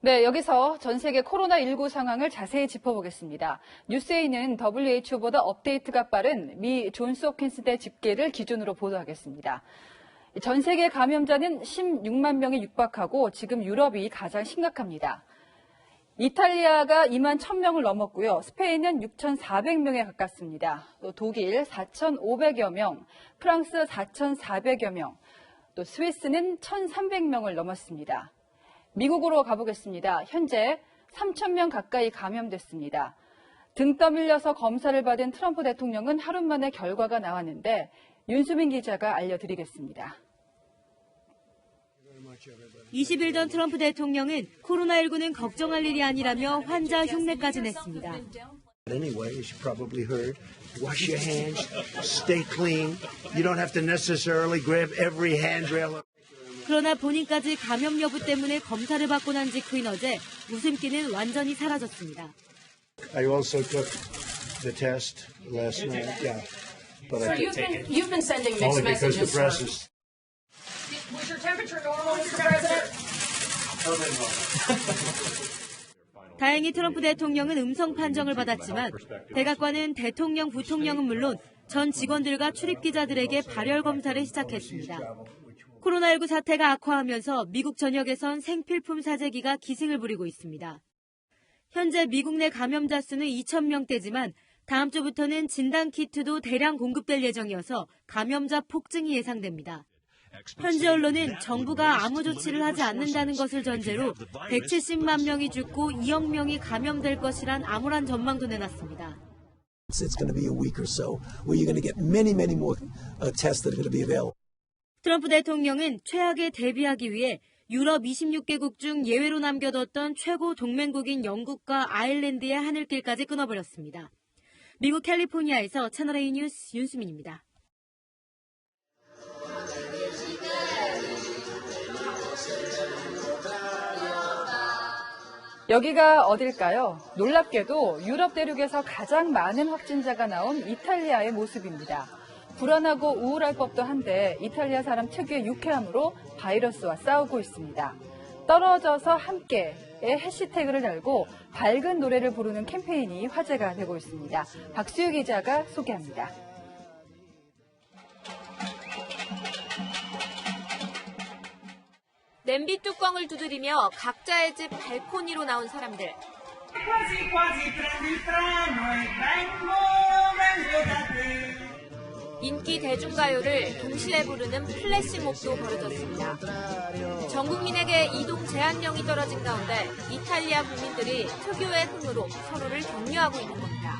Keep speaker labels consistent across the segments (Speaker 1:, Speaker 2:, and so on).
Speaker 1: 네, 여기서 전 세계 코로나19 상황을 자세히 짚어보겠습니다. 뉴스에이는 WHO보다 업데이트가 빠른 미 존스 홉킨스대 집계를 기준으로 보도하겠습니다. 전 세계 감염자는 16만 명에 육박하고 지금 유럽이 가장 심각합니다. 이탈리아가 2만 1,000명을 넘었고요. 스페인은 6,400명에 가깝습니다. 또 독일 4,500여 명, 프랑스 4,400여 명, 또 스위스는 1,300명을 넘었습니다. 미국으로 가보겠습니다. 현재 3,000명 가까이 감염됐습니다. 등 떠밀려서 검사를 받은 트럼프 대통령은 하루 만에 결과가 나왔는데 윤수민 기자가 알려드리겠습니다.
Speaker 2: 20일 전 트럼프 대통령은 코로나19는 걱정할 일이 아니라며 환자 흉내까지 냈습니다.
Speaker 3: Anyway, as you probably heard, wash your hands, stay clean. You don't have to necessarily grab every handrail.
Speaker 2: 그러나 본인까지 감염 여부 때문에 검사를 받고 난 직후인 어제 웃음기는 완전히 사라졌습니다.
Speaker 3: I also took the test last night. Yeah, but I didn't take it.
Speaker 4: You've been sending mixed
Speaker 3: Only because the
Speaker 4: messages.
Speaker 3: press is.
Speaker 4: Was your temperature normal, Mr. President?
Speaker 2: 다행히 트럼프 대통령은 음성 판정을 받았지만 백악관은 대통령, 부통령은 물론 전 직원들과 출입 기자들에게 발열 검사를 시작했습니다. 코로나19 사태가 악화하면서 미국 전역에선 생필품 사재기가 기승을 부리고 있습니다. 현재 미국 내 감염자 수는 2,000명대지만 다음 주부터는 진단키트도 대량 공급될 예정이어서 감염자 폭증이 예상됩니다. 현지 언론은 정부가 아무 조치를 하지 않는다는 것을 전제로 170만 명이 죽고 2억 명이 감염될 것이란 암울한 전망도 내놨습니다.
Speaker 5: It's going to be a week or so where you're going to get many more tests that are going to be available.
Speaker 2: 트럼프 대통령은 최악에 대비하기 위해 유럽 26개국 중 예외로 남겨뒀던 최고 동맹국인 영국과 아일랜드의 하늘길까지 끊어버렸습니다. 미국 캘리포니아에서 채널A 뉴스 윤수민입니다.
Speaker 1: 여기가 어딜까요? 놀랍게도 유럽 대륙에서 가장 많은 확진자가 나온 이탈리아의 모습입니다. 불안하고 우울할 법도 한데 이탈리아 사람 특유의 유쾌함으로 바이러스와 싸우고 있습니다. 떨어져서 함께의 해시태그를 달고 밝은 노래를 부르는 캠페인이 화제가 되고 있습니다. 박수유 기자가 소개합니다.
Speaker 6: 냄비 뚜껑을 두드리며 각자의 집 발코니로 나온 사람들. 인기 대중가요를 동시에 부르는 플래시몹도 벌어졌습니다. 전 국민에게 이동 제한령이 떨어진 가운데 이탈리아 국민들이 특유의 흥으로 서로를 격려하고 있는 겁니다.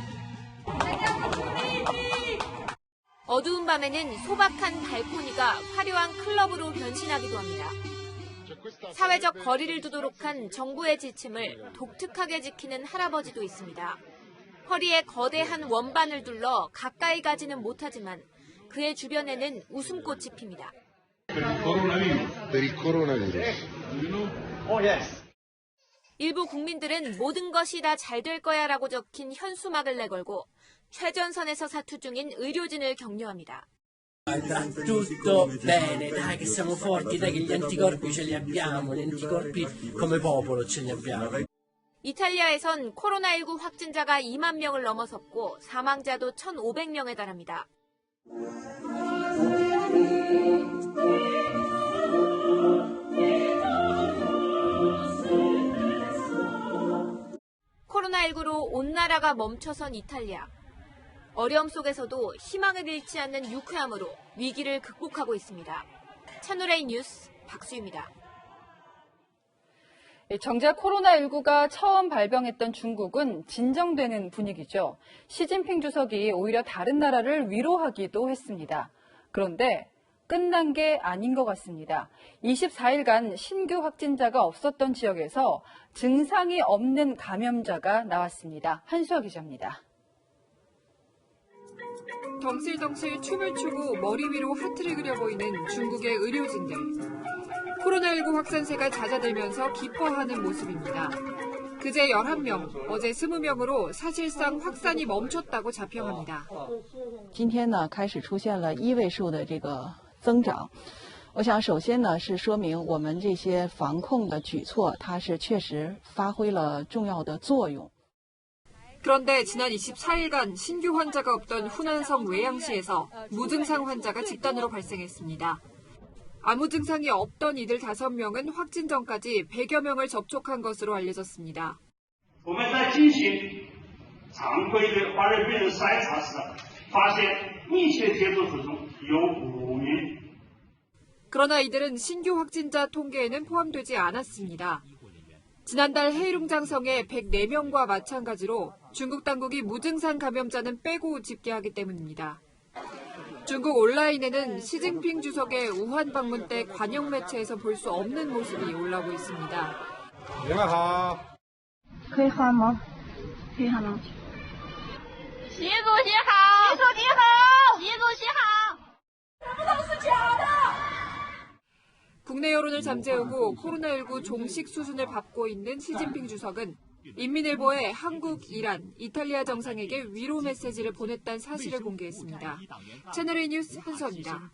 Speaker 6: 어두운 밤에는 소박한 발코니가 화려한 클럽으로 변신하기도 합니다. 사회적 거리를 두도록 한 정부의 지침을 독특하게 지키는 할아버지도 있습니다. 허리에 거대한 원반을 둘러 가까이 가지는 못하지만 그의 주변에는 웃음꽃이 핍니다. 일부 국민들은 모든 것이 다 잘 될 거야라고 적힌 현수막을 내걸고 최전선에서 사투 중인 의료진을 격려합니다.
Speaker 7: Tutto bene, dai che siamo forti, dai che gli anticorpi ce li abbiamo, gli anticorpi come popolo ce li abbiamo.
Speaker 6: 이탈리아에선 코로나19 확진자가 2만 명을 넘어섰고 사망자도 1,500명에 달합니다. 코로나19로 온 나라가 멈춰선 이탈리아. 어려움 속에서도 희망을 잃지 않는 유쾌함으로 위기를 극복하고 있습니다. 채널A 뉴스 박수유입니다.
Speaker 1: 정작 코로나19가 처음 발병했던 중국은 진정되는 분위기죠. 시진핑 주석이 오히려 다른 나라를 위로하기도 했습니다. 그런데 끝난 게 아닌 것 같습니다. 24일간 신규 확진자가 없었던 지역에서 증상이 없는 감염자가 나왔습니다. 한수아 기자입니다.
Speaker 8: 덩실덩실 춤을 추고 머리 위로 하트를 그려 보이는 중국의 의료진들. 코로나19 확산세가 잦아들면서 기뻐하는 모습입니다. 그제 11명, 어제 20명으로 사실상 확산이 멈췄다고 자평합니다.
Speaker 9: 今天呢开始出现了1位数的这个增长我想首先呢是说明我们这些防控的举措，它是确实发挥了重要的作用。
Speaker 8: 그런데 지난 24일간 신규 환자가 없던 후난성 외양시에서 무증상 환자가 집단으로 발생했습니다. 아무 증상이 없던 이들 5명은 확진 전까지 100여 명을 접촉한 것으로 알려졌습니다.
Speaker 10: 我们在进行常规的发热病人筛查时，发现密切接触者中有5名。
Speaker 8: 그러나 이들은 신규 확진자 통계에는 포함되지 않았습니다. 지난달 헤이룽장성의 104명과 마찬가지로 중국 당국이 무증상 감염자는 빼고 집계하기 때문입니다. 중국 온라인에는 시진핑 주석의 우한 방문 때 관영 매체에서 볼 수 없는 모습이 올라오고 있습니다.
Speaker 11: 你们好，
Speaker 12: 可以喊吗？可以喊吗？习主席好，习主席好，习主席好，全部都是假的。
Speaker 8: 국내 여론을 잠재우고 코로나19 종식 수순을 밟고 있는 시진핑 주석은 인민일보에 한국, 이란, 이탈리아 정상에게 위로 메시지를 보냈다는 사실을 공개했습니다. 채널A 뉴스 한서입니다.